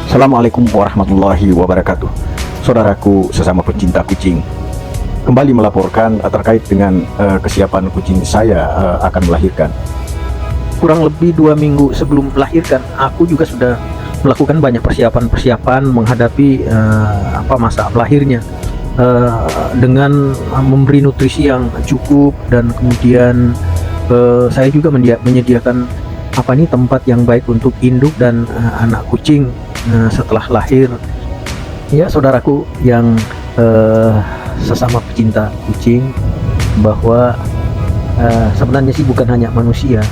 Assalamualaikum warahmatullahi wabarakatuh. Saudaraku sesama pecinta kucing, kembali melaporkan terkait dengan kesiapan kucing saya akan melahirkan. Kurang lebih 2 minggu sebelum melahirkan, aku juga sudah melakukan banyak persiapan menghadapi masa lahirnya, dengan memberi nutrisi yang cukup, dan kemudian saya juga menyediakan tempat yang baik untuk induk dan anak kucing setelah lahir. Ya, saudaraku yang sesama pecinta kucing, bahwa sebenarnya sih bukan hanya manusia,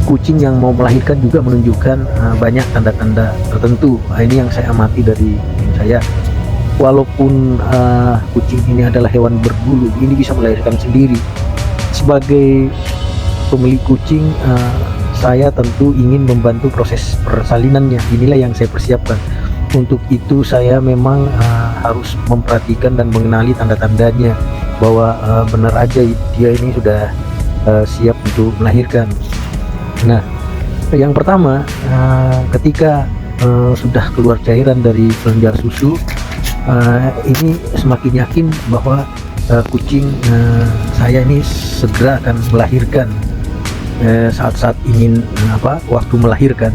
kucing yang mau melahirkan juga menunjukkan banyak tanda-tanda tertentu. Ini yang saya amati dari kucing saya. Walaupun kucing ini adalah hewan berbulu, ini bisa melahirkan sendiri. Sebagai pemilik kucing, saya tentu ingin membantu proses persalinannya. Inilah yang saya persiapkan. Untuk itu saya memang harus memperhatikan dan mengenali tanda-tandanya, bahwa benar aja dia ini sudah siap untuk melahirkan. Nah, yang pertama, ketika sudah keluar cairan dari kelenjar susu, ini semakin yakin bahwa kucing saya ini segera akan melahirkan. Saat-saat ingin waktu melahirkan,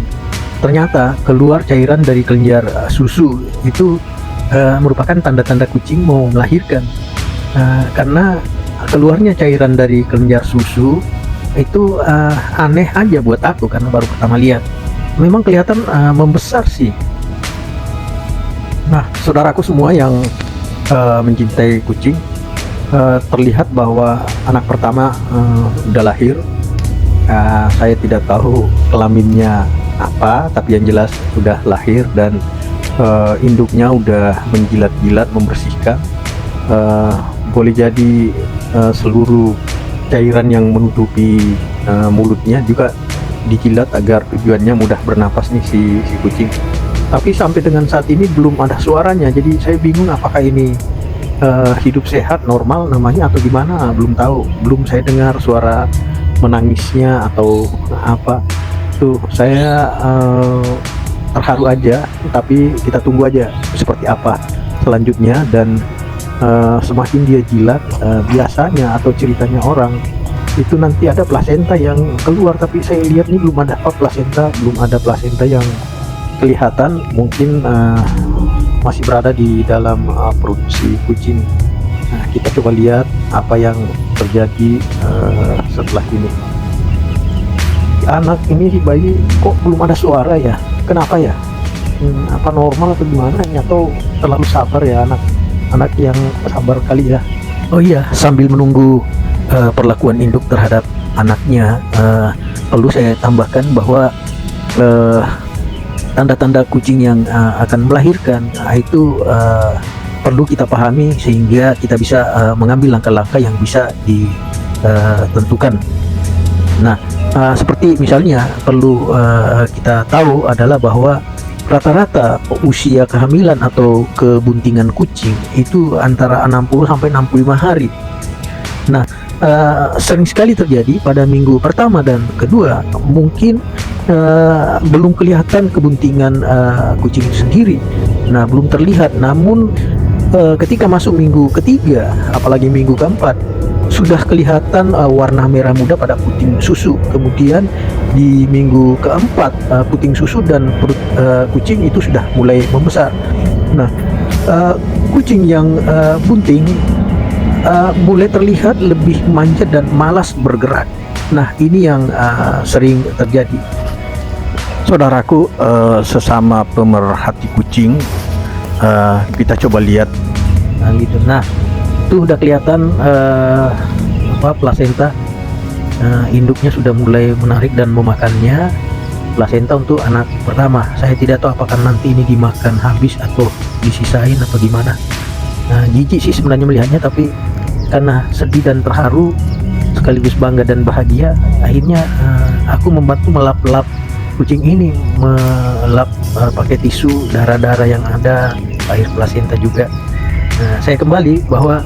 ternyata keluar cairan dari kelenjar susu itu merupakan tanda-tanda kucing mau melahirkan. Karena keluarnya cairan dari kelenjar susu itu aneh aja buat aku, karena baru pertama lihat. Memang kelihatan membesar sih. Nah, saudaraku semua yang mencintai kucing, terlihat bahwa anak pertama udah lahir. Saya tidak tahu kelaminnya apa, tapi yang jelas sudah lahir, dan induknya udah menjilat-jilat, membersihkan. Boleh jadi seluruh cairan yang menutupi mulutnya juga dijilat agar tujuannya mudah bernapas nih si kucing. Tapi sampai dengan saat ini belum ada suaranya, jadi saya bingung apakah ini hidup sehat normal namanya atau gimana, belum tahu. Belum saya dengar suara menangisnya atau apa. Tuh saya terharu aja, tapi kita tunggu aja seperti apa selanjutnya. Dan semakin dia jilat, biasanya atau ceritanya orang itu nanti ada plasenta yang keluar, tapi saya lihat nih belum ada plasenta yang kelihatan. Mungkin masih berada di dalam perut si kucing. Nah, kita coba lihat apa yang terjadi setelah ini. Anak ini, si bayi, kok belum ada suara ya? Kenapa ya? Apa normal atau gimana? Atau terlalu sabar ya anak yang sabar kali ya? Oh iya, sambil menunggu perlakuan induk terhadap anaknya, perlu saya tambahkan bahwa tanda-tanda kucing yang akan melahirkan itu perlu kita pahami, sehingga kita bisa mengambil langkah-langkah yang bisa ditentukan. Nah, seperti misalnya perlu kita tahu adalah bahwa rata-rata usia kehamilan atau kebuntingan kucing itu antara 60 sampai 65 hari. Nah, sering sekali terjadi pada minggu pertama dan kedua, mungkin belum kelihatan kebuntingan kucing itu sendiri. Nah, belum terlihat. Namun ketika masuk minggu ketiga, apalagi minggu keempat, sudah kelihatan warna merah muda pada puting susu. Kemudian di minggu keempat, puting susu dan perut kucing itu sudah mulai membesar. Nah, kucing yang bunting mulai terlihat lebih manja dan malas bergerak. Nah, ini yang sering terjadi. Saudaraku sesama pemerhati kucing, kita coba lihat. Nah, itu udah kelihatan plasenta. Induknya sudah mulai menarik dan memakannya. Plasenta untuk anak pertama. Saya tidak tahu apakah nanti ini dimakan habis atau disisain atau gimana. Nah, jijik sih sebenarnya melihatnya, tapi karena sedih dan terharu sekaligus bangga dan bahagia, akhirnya aku membantu melap-lap kucing ini, melap pakai tisu darah-darah yang ada, air plasenta juga. Nah, saya kembali bahwa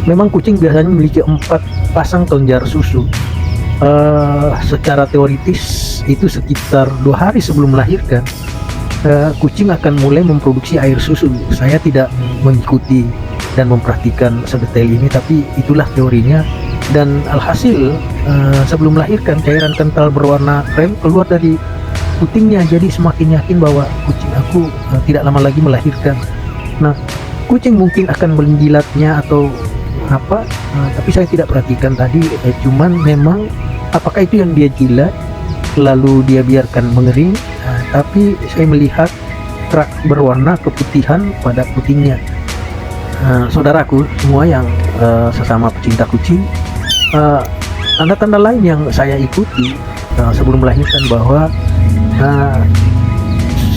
memang kucing biasanya memiliki 4 pasang kelenjar susu. Secara teoritis itu sekitar 2 hari sebelum melahirkan kucing akan mulai memproduksi air susu. Saya tidak mengikuti dan memperhatikan sedetail ini, tapi itulah teorinya. Dan alhasil sebelum melahirkan cairan kental berwarna krem keluar dari putingnya, jadi semakin yakin bahwa kucing aku tidak lama lagi melahirkan. Nah, kucing mungkin akan menjilatnya atau apa, tapi saya tidak perhatikan tadi. Cuman memang apakah itu yang dia jilat lalu dia biarkan mengering, tapi saya melihat kerak berwarna keputihan pada putingnya. Saudaraku semua yang sesama pecinta kucing, tanda-tanda lain yang saya ikuti sebelum melahirkan bahwa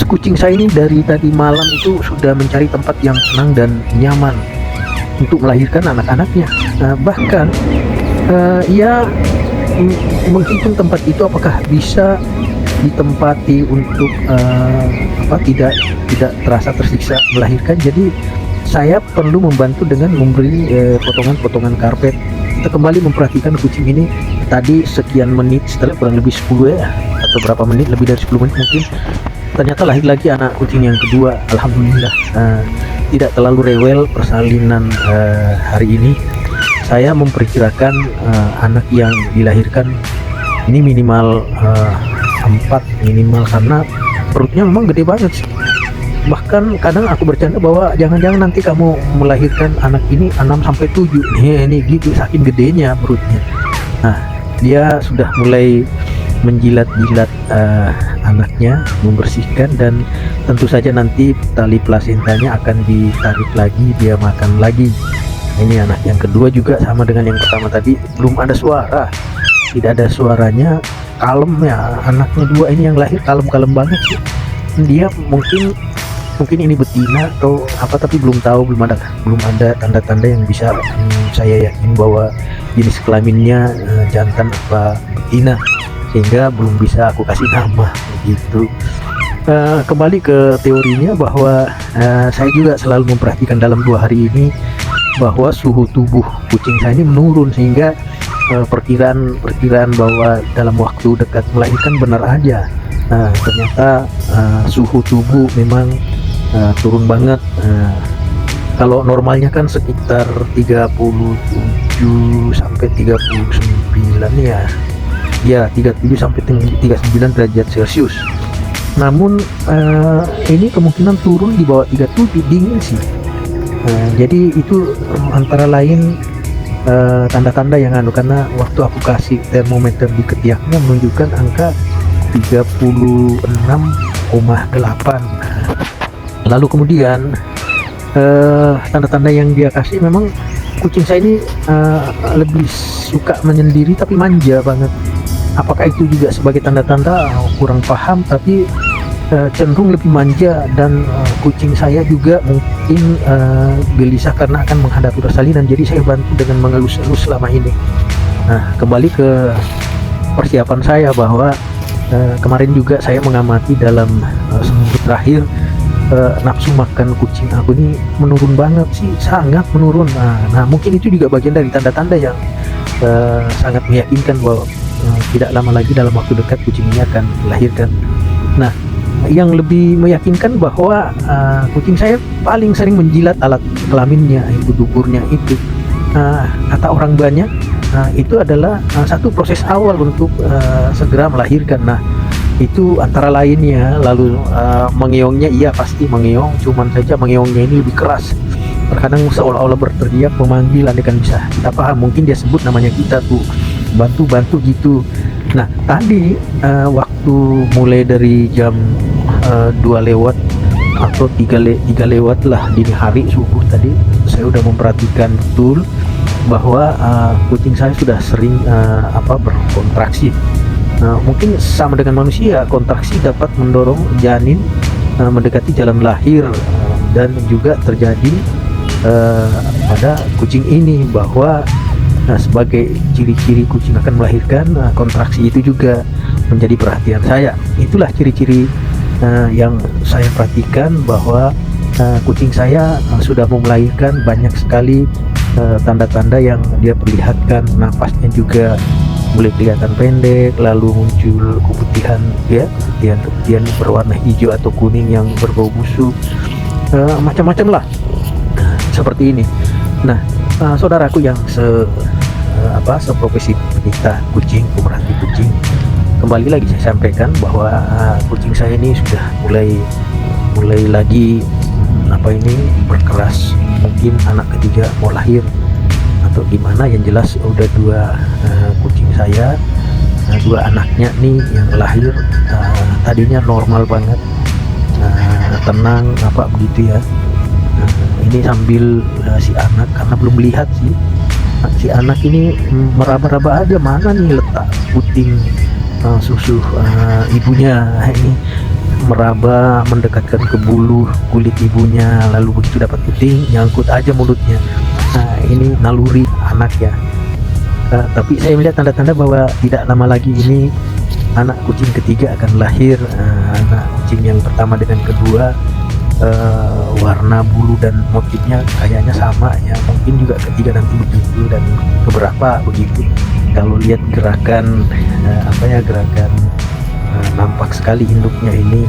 kucing saya ini dari tadi malam itu sudah mencari tempat yang tenang dan nyaman untuk melahirkan anak-anaknya. Bahkan ia menghitung tempat itu apakah bisa ditempati untuk tidak terasa tersiksa melahirkan. Jadi saya perlu membantu dengan memberi potongan-potongan karpet. Kita kembali memperhatikan kucing ini tadi sekian menit, setelah kurang lebih 10 atau berapa menit, lebih dari 10 menit mungkin, ternyata lahir lagi anak kucing yang kedua. Alhamdulillah, tidak terlalu rewel persalinan hari ini. Saya memperkirakan anak yang dilahirkan ini minimal 4 minimal, karena perutnya memang gede banget sih. Bahkan kadang aku bercanda bahwa jangan-jangan nanti kamu melahirkan anak ini 6-7 ini gitu, saking gedenya perutnya. Nah, dia sudah mulai menjilat-jilat anaknya, membersihkan, dan tentu saja nanti tali plasentanya akan ditarik lagi, dia makan lagi. Ini anak yang kedua juga sama dengan yang pertama tadi, belum ada suara, tidak ada suaranya, kalem ya. Anaknya dua ini yang lahir kalem-kalem banget sih. Dia mungkin ini betina atau apa, tapi belum tahu, belum ada tanda-tanda yang bisa saya yakin bahwa jenis kelaminnya jantan apa betina, sehingga belum bisa aku kasih nama gitu. Kembali ke teorinya bahwa saya juga selalu memperhatikan dalam 2 hari ini bahwa suhu tubuh kucing saya ini menurun, sehingga perkiraan bahwa dalam waktu dekat melahirkan benar aja. Ternyata suhu tubuh memang turun banget. Kalau normalnya kan sekitar 37 sampai 39 ya 37 sampai 39 derajat Celcius. Namun ini kemungkinan turun di bawah 37, dingin sih. Jadi itu antara lain tanda-tanda yang karena waktu aku kasih termometer di ketiaknya menunjukkan angka 36,8. Lalu kemudian tanda-tanda yang dia kasih, memang kucing saya ini lebih suka menyendiri tapi manja banget. Apakah itu juga sebagai tanda-tanda, kurang paham, tapi cenderung lebih manja. Dan kucing saya juga mungkin gelisah karena akan menghadapi persalinan, jadi saya bantu dengan mengelus-elus selama ini. Nah, kembali ke persiapan saya bahwa kemarin juga saya mengamati dalam seminggu terakhir, nafsu makan kucing aku ini menurun banget sih, sangat menurun. Nah, mungkin itu juga bagian dari tanda-tanda yang sangat meyakinkan bahwa tidak lama lagi dalam waktu dekat kucing ini akan melahirkan. Nah, yang lebih meyakinkan bahwa kucing saya paling sering menjilat alat kelaminnya, itu duburnya itu. Kata orang banyak, itu adalah satu proses awal untuk segera melahirkan. Nah, itu antara lainnya. Lalu mengeongnya, iya pasti mengeong, cuman saja mengeongnya ini lebih keras, terkadang seolah-olah berteriak memanggil. Andai kan bisa kita paham, mungkin dia sebut namanya kita tuh, bantu gitu. Nah, tadi waktu mulai dari jam 2 lewat atau 3 lewat lah, dini hari subuh tadi, saya udah memperhatikan betul bahwa kucing saya sudah sering berkontraksi. Mungkin sama dengan manusia, kontraksi dapat mendorong janin mendekati jalan lahir, dan juga terjadi pada kucing ini bahwa sebagai ciri-ciri kucing akan melahirkan, kontraksi itu juga menjadi perhatian saya. Itulah ciri-ciri yang saya perhatikan bahwa kucing saya sudah mau melahirkan. Banyak sekali tanda-tanda yang dia perlihatkan. Napasnya juga mulai kelihatan pendek, lalu muncul keputihan, ya, keputihan berwarna hijau atau kuning yang berbau busuk, macam-macam lah seperti ini. Nah, saudaraku yang seprofesi pencinta kucing, pemerhati kucing, kembali lagi saya sampaikan bahwa kucing saya ini sudah mulai lagi berkeras, mungkin anak ketiga mau lahir atau gimana. Yang jelas udah dua kucing saya, dua anaknya nih yang lahir, tadinya normal banget, tenang begitu ya. Ini sambil si anak, karena belum melihat sih, si anak ini meraba-raba aja mana nih letak puting susu ibunya. Ini meraba mendekatkan ke bulu kulit ibunya, lalu begitu dapat puting nyangkut aja mulutnya. Nah, ini naluri anak ya. Tapi saya melihat tanda-tanda bahwa tidak lama lagi ini anak kucing ketiga akan lahir. Anak kucing yang pertama dengan kedua, warna bulu dan motifnya kayaknya sama ya, mungkin juga ketiga nanti begitu, dan beberapa begitu. Kalau lihat gerakan gerakan nampak sekali induknya ini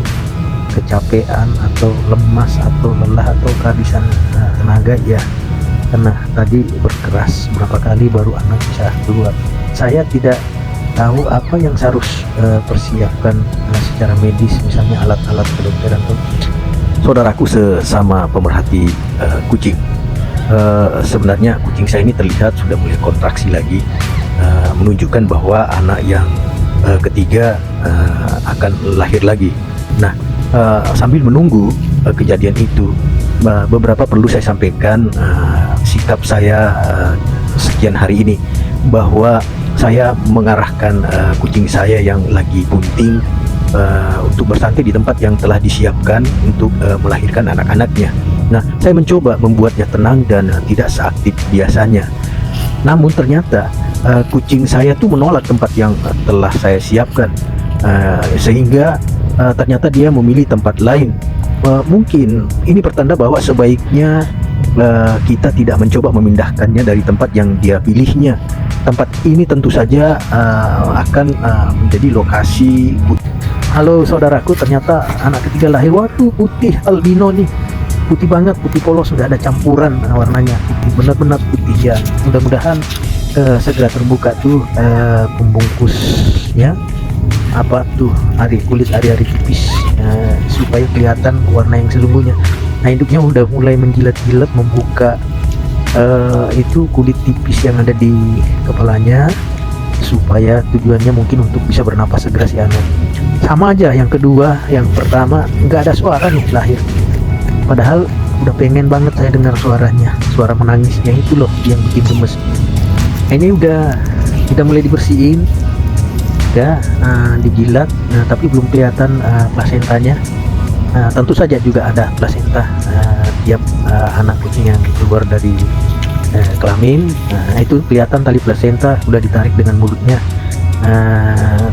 kecapean atau lemas atau lelah atau kehabisan tenaga ya, karena tadi berkeras berapa kali baru anak bisa keluar. Saya tidak tahu apa yang saya harus persiapkan secara medis, misalnya alat-alat kedokteran. Saudaraku sesama pemerhati kucing, sebenarnya kucing saya ini terlihat sudah mulai kontraksi lagi, menunjukkan bahwa anak yang ketiga akan lahir lagi. Nah, sambil menunggu kejadian itu, beberapa perlu saya sampaikan sikap saya sekian hari ini, bahwa saya mengarahkan kucing saya yang lagi bunting untuk bersantai di tempat yang telah disiapkan untuk melahirkan anak-anaknya. Nah, saya mencoba membuatnya tenang dan tidak seaktif biasanya. Namun ternyata kucing saya tuh menolak tempat yang telah saya siapkan, sehingga ternyata dia memilih tempat lain. Mungkin ini pertanda bahwa sebaiknya kita tidak mencoba memindahkannya dari tempat yang dia pilihnya. Tempat ini tentu saja akan menjadi lokasi. Halo saudaraku, ternyata anak ketiga lahir. Waduh, putih albino nih, putih banget, putih polos, sudah ada campuran warnanya, putih, benar-benar putih ya. Mudah-mudahan segera terbuka tuh pembungkusnya, kulit ari-ari tipis, supaya kelihatan warna yang sesungguhnya. Nah, induknya udah mulai menjilat-jilat membuka itu kulit tipis yang ada di kepalanya, supaya tujuannya mungkin untuk bisa bernapas segera si anak. Sama aja yang kedua, yang pertama nggak ada suara nih lahir, padahal udah pengen banget saya dengar suaranya, suara menangisnya itu loh yang bikin gemes. Ini udah mulai dibersihin, dijilat, tapi belum kelihatan plasentanya. Tentu saja juga ada plasenta tiap anak kucing yang keluar dari kelamin. Itu kelihatan tali plasenta udah ditarik dengan mulutnya.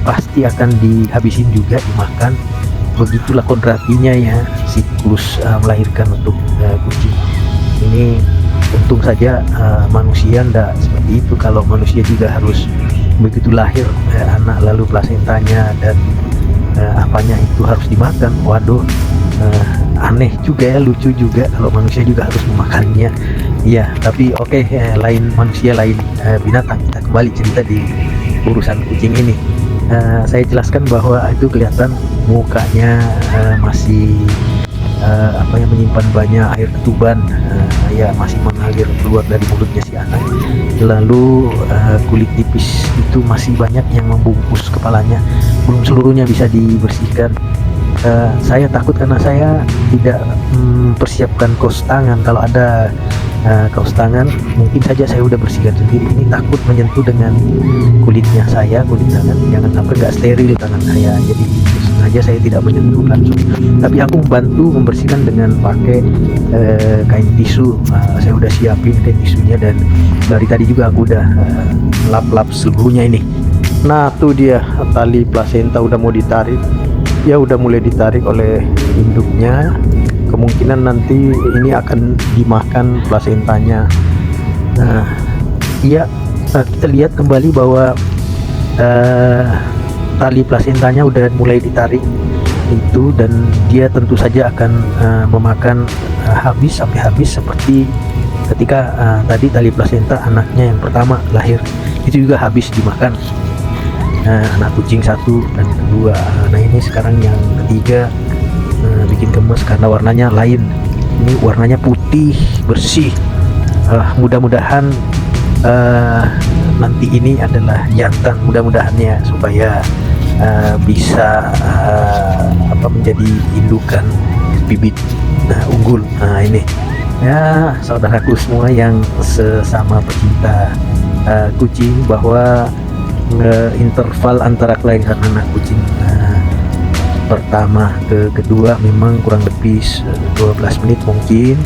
Pasti akan dihabisin juga, dimakan. Begitulah kodratinya ya, siklus melahirkan untuk kucing ini. Untung saja manusia ndak seperti itu. Kalau manusia juga harus begitu lahir anak, lalu plasentanya dan apanya itu harus dimakan. Waduh, aneh juga ya, lucu juga kalau manusia juga harus memakannya. Iya, tapi oke, lain manusia, lain binatang. Kita kembali cerita di urusan kucing ini. Saya jelaskan bahwa itu kelihatan mukanya masih menyimpan banyak air ketuban, ya masih mengalir keluar dari mulutnya si anak. Lalu kulit tipis itu masih banyak yang membungkus kepalanya, belum seluruhnya bisa dibersihkan. Saya takut karena saya tidak mempersiapkan kaos tangan. Kalau ada kaos tangan mungkin saja saya udah bersihkan sendiri. Ini takut menyentuh dengan kulitnya saya, kulit tangan, jangan sampai nggak steril tangan saya. Jadi sengaja saya tidak menyentuh langsung, tapi aku membantu membersihkan dengan pakai kain tisu. Saya udah siapin kain tisunya, dan dari tadi juga aku udah lap-lap seluruhnya ini. Nah, tuh dia tali plasenta udah mau ditarik. Ya udah mulai ditarik oleh induknya. Kemungkinan nanti ini akan dimakan plasentanya. Nah, iya, kita lihat kembali bahwa tali plasentanya udah mulai ditarik itu, dan dia tentu saja akan memakan habis sampai habis, seperti ketika tadi tali plasenta anaknya yang pertama lahir itu juga habis dimakan anak kucing satu dan kedua. Nah ini sekarang yang ketiga bikin gemes karena warnanya lain. Ini warnanya putih bersih. Mudah-mudahan nanti ini adalah jantan, mudah-mudahannya supaya bisa menjadi indukan bibit unggul. Nah ini ya saudaraku semua yang sesama pecinta kucing, bahwa interval antara kelahiran anak kucing pertama ke kedua memang kurang lebih 12 menit mungkin,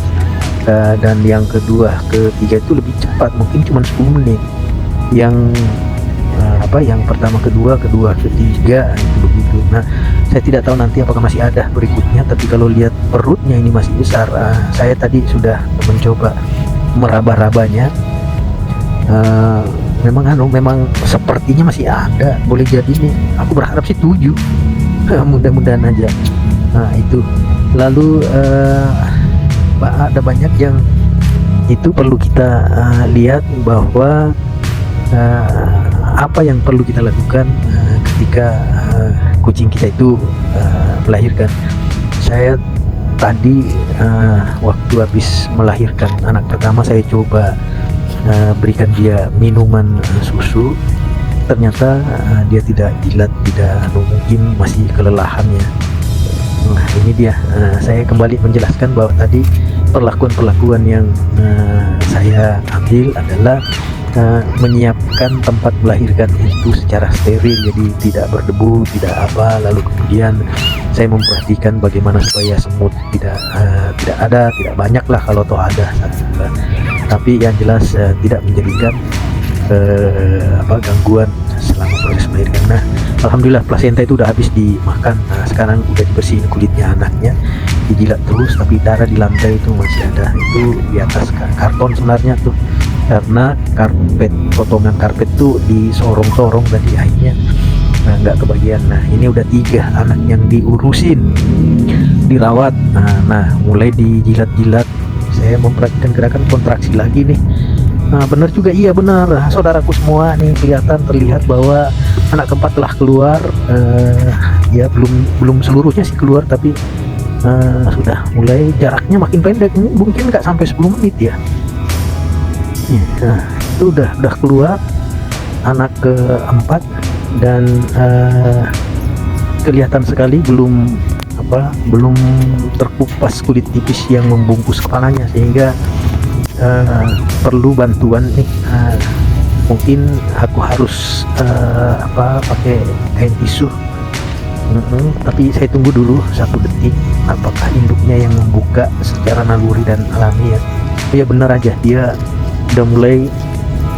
dan yang kedua ketiga itu lebih cepat, mungkin cuma 10 menit. Yang pertama kedua ketiga itu begitu. Nah saya tidak tahu nanti apakah masih ada berikutnya, tapi kalau lihat perutnya ini masih besar. Saya tadi sudah mencoba meraba-rabanya, memang sepertinya masih ada, boleh jadi nih, aku berharap sih 7. Mudah-mudahan aja. Nah itu lalu ada banyak yang itu perlu kita lihat, bahwa apa yang perlu kita lakukan ketika kucing kita itu melahirkan. Saya tadi waktu habis melahirkan anak pertama, saya coba berikan dia minuman susu. Ternyata dia tidak jilat, tidak mungkin masih kelelahannya. Nah ini dia, saya kembali menjelaskan bahwa tadi perlakuan yang saya ambil adalah menyiapkan tempat melahirkan itu secara steril, jadi tidak berdebu, tidak apa. Lalu kemudian saya memperhatikan bagaimana supaya semut tidak ada, tidak banyak lah, kalau toh ada tapi yang jelas tidak menjadikan gangguan selama proses melahirkan. Nah alhamdulillah plasenta itu udah habis dimakan. Nah sekarang udah dibersihin kulitnya anaknya, dijilat terus, tapi darah di lantai itu masih ada. Itu di atas karton sebenarnya tuh, karena potongan karpet tuh disorong-sorong tadi, akhirnya nggak kebagian. Nah ini udah 3 anak yang diurusin, dirawat. Nah mulai dijilat-jilat, saya memperhatikan gerakan kontraksi lagi nih. Nah benar juga, iya benar saudaraku semua, nih terlihat bahwa anak keempat telah keluar. Ya belum seluruhnya sih keluar, tapi sudah mulai jaraknya makin pendek. Ini mungkin nggak sampai 10 menit ya. Nah itu udah keluar anak keempat, dan kelihatan sekali belum terkupas kulit tipis yang membungkus kepalanya, sehingga perlu bantuan nih. Mungkin aku harus pakai kain tisu. Tapi saya tunggu dulu 1 detik, apakah induknya yang membuka secara naluri dan alami ya. Ya benar aja, dia udah mulai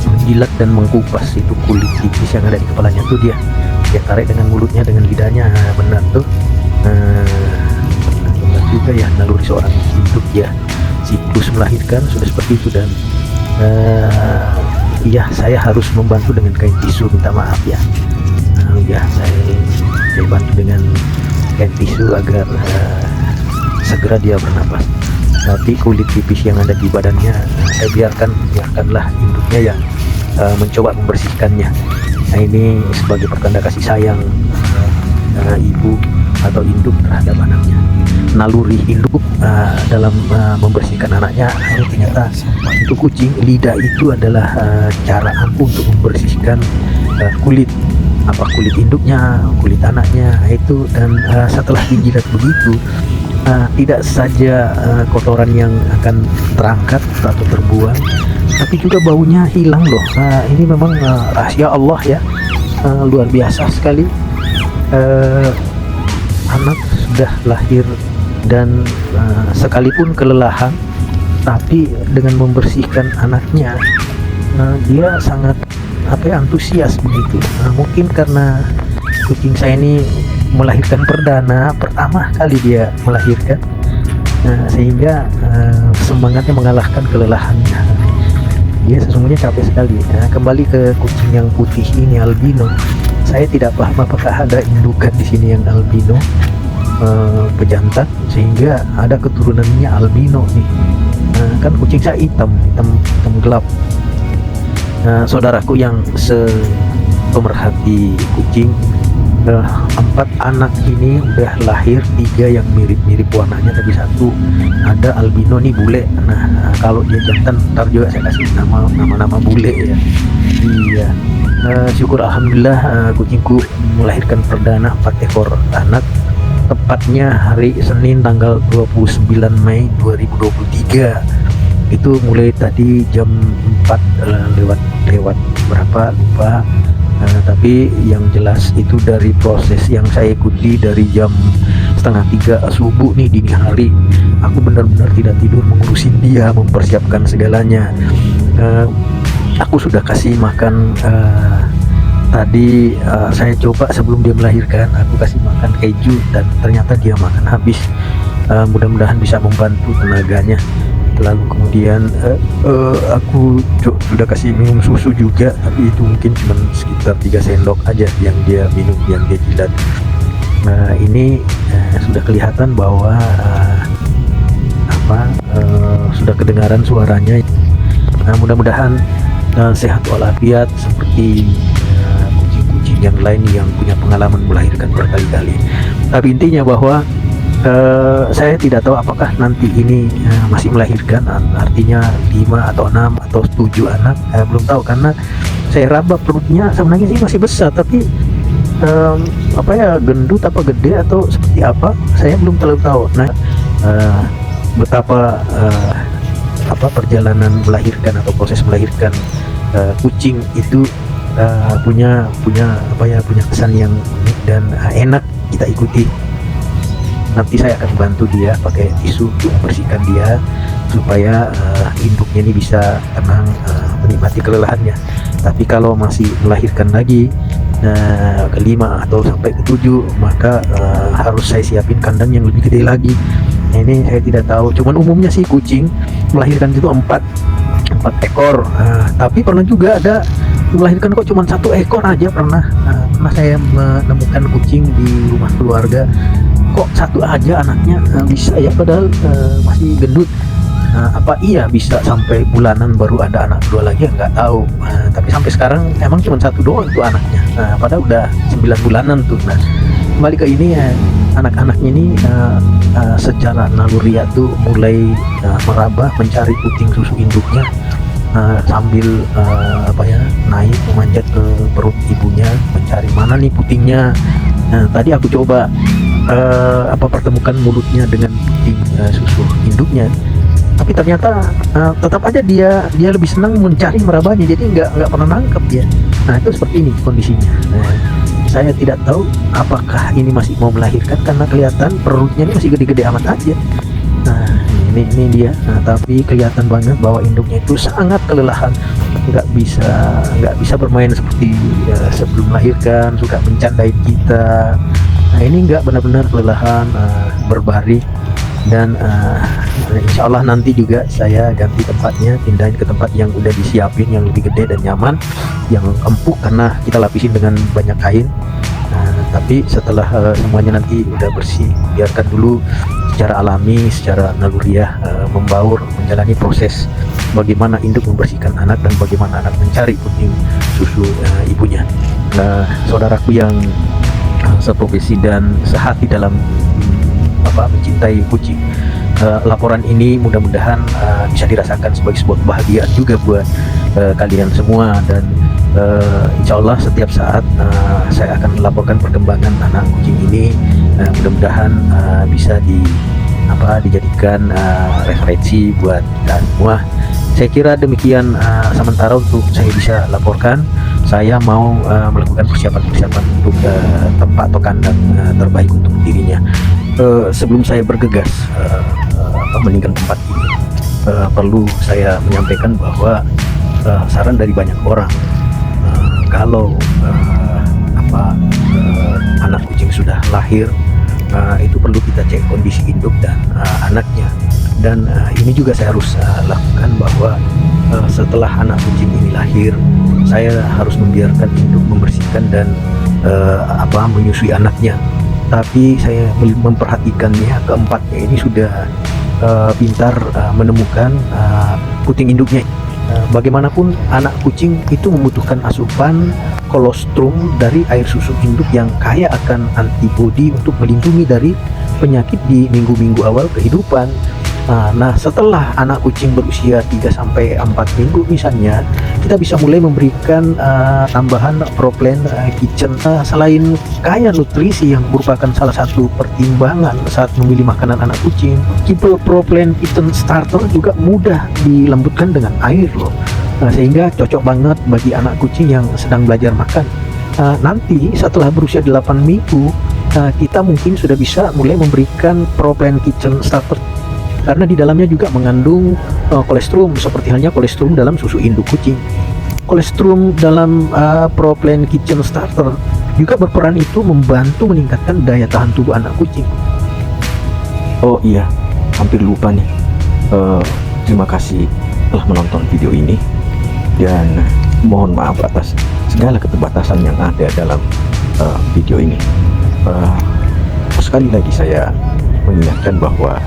menjilat dan mengkupas itu kulit tipis yang ada di kepalanya tuh. Dia tarik dengan mulutnya, dengan lidahnya. Benar tuh. Benar juga ya, naluri seorang induk ya, siklus melahirkan sudah seperti itu. Dan iya, saya harus membantu dengan kain tisu, minta maaf ya. Saya bantu dengan kain tisu agar segera dia bernapas. Tapi kulit tipis yang ada di badannya saya biarkanlah induknya yang mencoba membersihkannya. Nah ini sebagai pertanda kasih sayang ibu atau induk terhadap anaknya. Naluri induk dalam membersihkan anaknya, ini ternyata untuk kucing, lidah itu adalah cara ampuh untuk membersihkan kulit induknya, kulit anaknya itu. Dan setelah dijilat begitu, tidak saja kotoran yang akan terangkat atau terbuang, tapi juga baunya hilang loh. Ini memang rahasia Allah ya, luar biasa sekali. Anak sudah lahir dan sekalipun kelelahan, tapi dengan membersihkan anaknya dia sangat antusias begitu. Mungkin karena kucing saya ini melahirkan pertama kali dia melahirkan, sehingga semangatnya mengalahkan kelelahannya. dia sesungguhnya capek sekali. Nah, kembali ke kucing yang putih ini, albino. Saya tidak paham apakah ada indukan di sini yang albino pejantan sehingga ada keturunannya albino nih. Nah, kan kucing saya hitam gelap. Nah, saudaraku yang pemerhati kucing, 4 anak ini udah lahir, 3 yang mirip-mirip warnanya, tapi 1 ada albino nih, bule. Nah, kalau dia jantan ntar juga saya kasih nama bule ya. Iya. Syukur alhamdulillah, kucingku melahirkan perdana 4 ekor anak, tepatnya hari Senin tanggal 29 Mei 2023. Itu mulai tadi jam 4 lewat berapa lupa. Tapi yang jelas itu dari proses yang saya ikuti dari jam 2:30 subuh nih, dini hari, aku benar-benar tidak tidur mengurusin dia, mempersiapkan segalanya. Aku sudah kasih makan tadi, saya coba sebelum dia melahirkan, aku kasih makan keju dan ternyata dia makan habis. Mudah-mudahan bisa membantu tenaganya. Lalu kemudian aku sudah kasih minum susu juga, tapi itu mungkin cuma sekitar 3 sendok aja yang dia minum, yang dia jilat. Nah, ini sudah kelihatan bahwa sudah kedengaran suaranya. Nah, mudah-mudahan sehat walafiat seperti kucing-kucing yang lain yang punya pengalaman melahirkan berkali-kali. Tapi intinya bahwa saya tidak tahu apakah nanti ini masih melahirkan, artinya 5 atau 6 atau 7 anak, belum tahu, karena saya raba perutnya sebenarnya sih masih besar, tapi gendut apa gede atau seperti apa, saya belum terlalu tahu. Nah, betapa perjalanan melahirkan atau proses melahirkan kucing itu punya kesan yang unik dan enak kita ikuti. Nanti saya akan bantu dia pakai tisu untuk membersihkan dia supaya induknya ini bisa tenang menikmati kelelahannya. Tapi kalau masih melahirkan lagi ke-5 atau sampai ke-7, maka harus saya siapin kandang yang lebih gede lagi. Nah, ini saya tidak tahu, cuman umumnya sih kucing melahirkan itu 4 ekor. Tapi pernah juga ada melahirkan kok cuma 1 ekor aja, pernah saya menemukan kucing di rumah keluarga, kok 1 aja anaknya bisa ya, padahal masih gendut. Apa iya bisa sampai bulanan baru ada anak 2 lagi, nggak tahu. Tapi sampai sekarang emang cuma 1 doang tuh anaknya, padahal udah 9 bulanan tuh. Nah, kembali ke ini, anak-anaknya ini secara naluriah tuh mulai meraba mencari puting susu induknya, sambil naik memanjat ke perut ibunya mencari mana nih putingnya. Nah, tadi aku coba pertemukan mulutnya dengan puting susu induknya, tapi ternyata tetap aja dia lebih senang mencari merabanya, jadi nggak pernah nangkep dia. Nah, itu seperti ini kondisinya. Nah, saya tidak tahu apakah ini masih mau melahirkan karena kelihatan perutnya ini masih gede-gede amat aja. Nah, ini dia. Nah, tapi kelihatan banget bahwa induknya itu sangat kelelahan, nggak bisa bermain seperti sebelum melahirkan, suka mencandain kita. Nah, ini nggak, benar-benar kelelahan, berbaring. Dan insya Allah nanti juga saya ganti tempatnya, pindahin ke tempat yang udah disiapin, yang lebih gede dan nyaman, yang empuk, karena kita lapisin dengan banyak kain. Tapi setelah semuanya nanti udah bersih, biarkan dulu secara alami, secara naluriah membaur, menjalani proses bagaimana induk membersihkan anak dan bagaimana anak mencari puting susu ibunya. Saudaraku yang seprofesi dan sehati dalam mencintai kucing, laporan ini mudah-mudahan bisa dirasakan sebagai sebuah kebahagiaan juga buat kalian semua. Dan insya Allah setiap saat saya akan melaporkan perkembangan anak kucing ini. Mudah-mudahan bisa dijadikan referensi buat kita semua. Saya kira demikian sementara untuk saya bisa laporkan. Saya mau melakukan persiapan untuk tempat atau kandang terbaik untuk dirinya. Sebelum saya bergegas meninggalkan tempat ini, perlu saya menyampaikan bahwa saran dari banyak orang, kalau anak kucing sudah lahir, itu perlu kita cek kondisi induk dan anaknya. Dan ini juga saya harus lakukan bahwa setelah anak kucing ini lahir, saya harus membiarkan induk membersihkan dan menyusui anaknya. Tapi saya memperhatikannya, keempatnya ini sudah pintar menemukan puting induknya. Bagaimanapun anak kucing itu membutuhkan asupan kolostrum dari air susu induk yang kaya akan antibodi untuk melindungi dari penyakit di minggu-minggu awal kehidupan. Nah, setelah anak kucing berusia 3-4 minggu misalnya, kita bisa mulai memberikan tambahan ProPlan Kitchen. Selain kaya nutrisi yang merupakan salah satu pertimbangan saat memilih makanan anak kucing, tipe ProPlan Kitchen Starter juga mudah dilembutkan dengan air loh. Sehingga cocok banget bagi anak kucing yang sedang belajar makan. Nanti setelah berusia 8 minggu, kita mungkin sudah bisa mulai memberikan ProPlan Kitchen Starter, karena di dalamnya juga mengandung kolostrum, seperti halnya kolostrum dalam susu induk kucing. Kolostrum dalam ProPlan Kitchen Starter juga berperan itu membantu meningkatkan daya tahan tubuh anak kucing. Oh iya, hampir lupa nih. Terima kasih telah menonton video ini, dan mohon maaf atas segala keterbatasan yang ada dalam video ini. Sekali lagi saya mengingatkan bahwa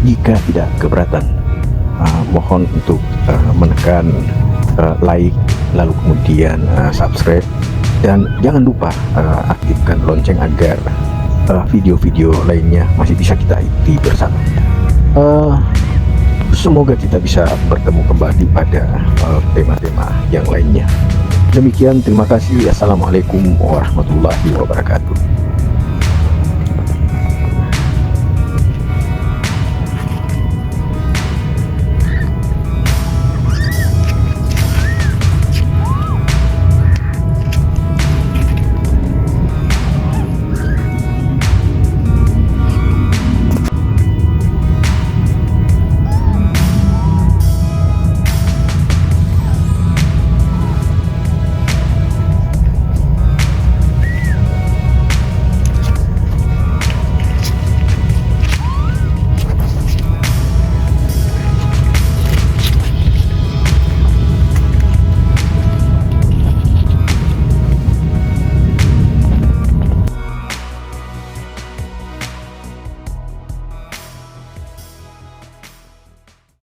jika tidak keberatan, mohon untuk menekan like, lalu kemudian subscribe, dan jangan lupa aktifkan lonceng agar video-video lainnya masih bisa kita ikuti bersama. Semoga kita bisa bertemu kembali pada tema-tema yang lainnya. Demikian, terima kasih. Assalamualaikum warahmatullahi wabarakatuh.